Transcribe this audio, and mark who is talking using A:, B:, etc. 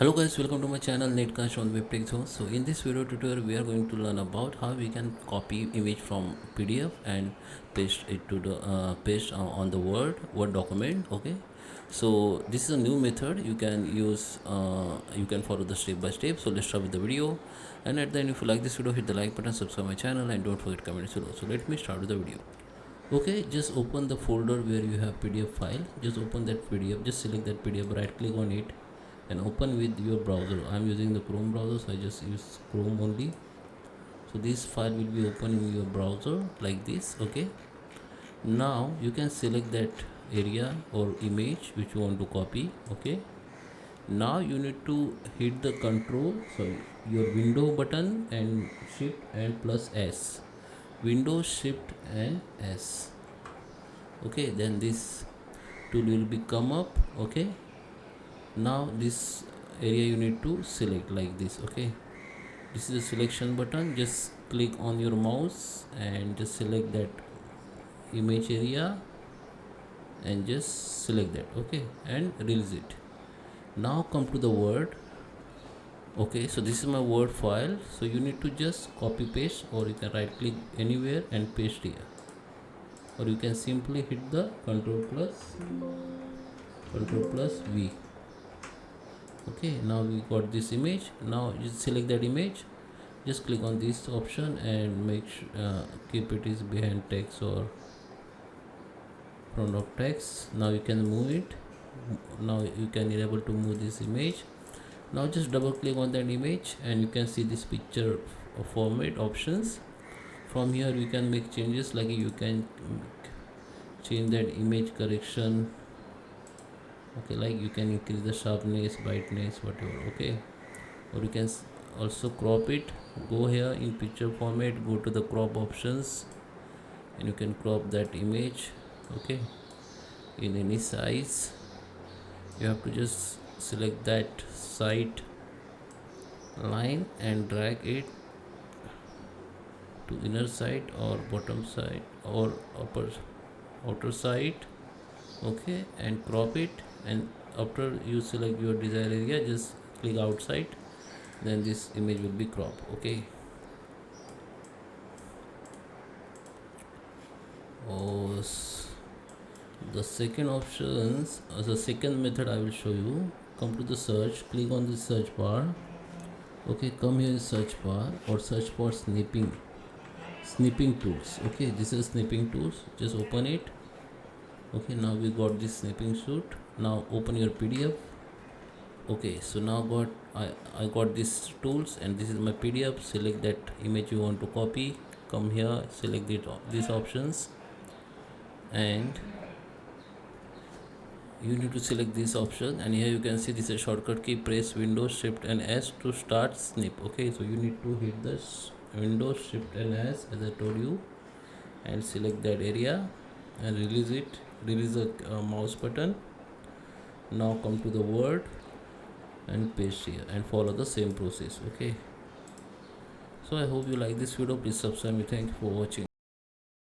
A: Hello guys, welcome to my channel Netcash on WebTech Zone. So in this video tutorial we are going to learn about how we can copy image from PDF and paste it to the on the Word document. Okay, so this is a new method you can use. You can follow the step by step. So let's start with the video, and at the end if you like this video, hit the like button, subscribe my channel, and don't forget comment below. So let me start with the video. Okay, just open the folder where you have PDF file. Just open that PDF, just select that PDF, right click on it and open with your browser. I'm using the Chrome browser, so I just use Chrome only. So this file will be open in your browser like this. Okay, now you can select that area or image which you want to copy. Okay, now you need to hit the control, sorry, your window button and shift and plus S, window shift and S. Okay, then this tool will be come up. Okay, now this area you need to select like this. Okay, this is the selection button. Just click on your mouse and just select that image area and just select that. Okay, and release it. Now come to the Word. Okay, so this is my Word file, so you need to just copy paste, or you can right click anywhere and paste here, or you can simply hit the control plus V. Okay, now we got this image. Now you select that image, just click on this option and make keep it is behind text or front of text. Now you can move it. Now you can be able to move this image. Now just double click on that image and you can see this picture format options. From here you can make changes, like you can change that image correction. Okay, like you can increase the sharpness, brightness, whatever. Okay, or you can also crop it. Go here in picture format, go to the crop options and you can crop that image. Okay, in any size. You have to just select that side line and drag it to inner side or bottom side or upper outer side. Okay, and crop it, and after you select your desired area, just click outside, then this image will be cropped. Okay, oh, the second options, the second method I will show you. Come to the search, click on the search bar. Okay, come here in search bar or search for snipping tools. Okay, this is snipping tools, just open it. Okay, now we got this snipping suit. Now open your PDF. Okay, so now I got these tools and this is my PDF. Select that image you want to copy, come here, select these options, and you need to select this option, and here you can see this is a shortcut key. Press Windows Shift and S to start snip. Okay, so you need to hit this Windows Shift and S as I told you, and select that area and release it. Release the mouse button. Now come to the Word and paste here and follow the same process. Okay, so I hope you like this video. Please subscribe me. Thank you for watching.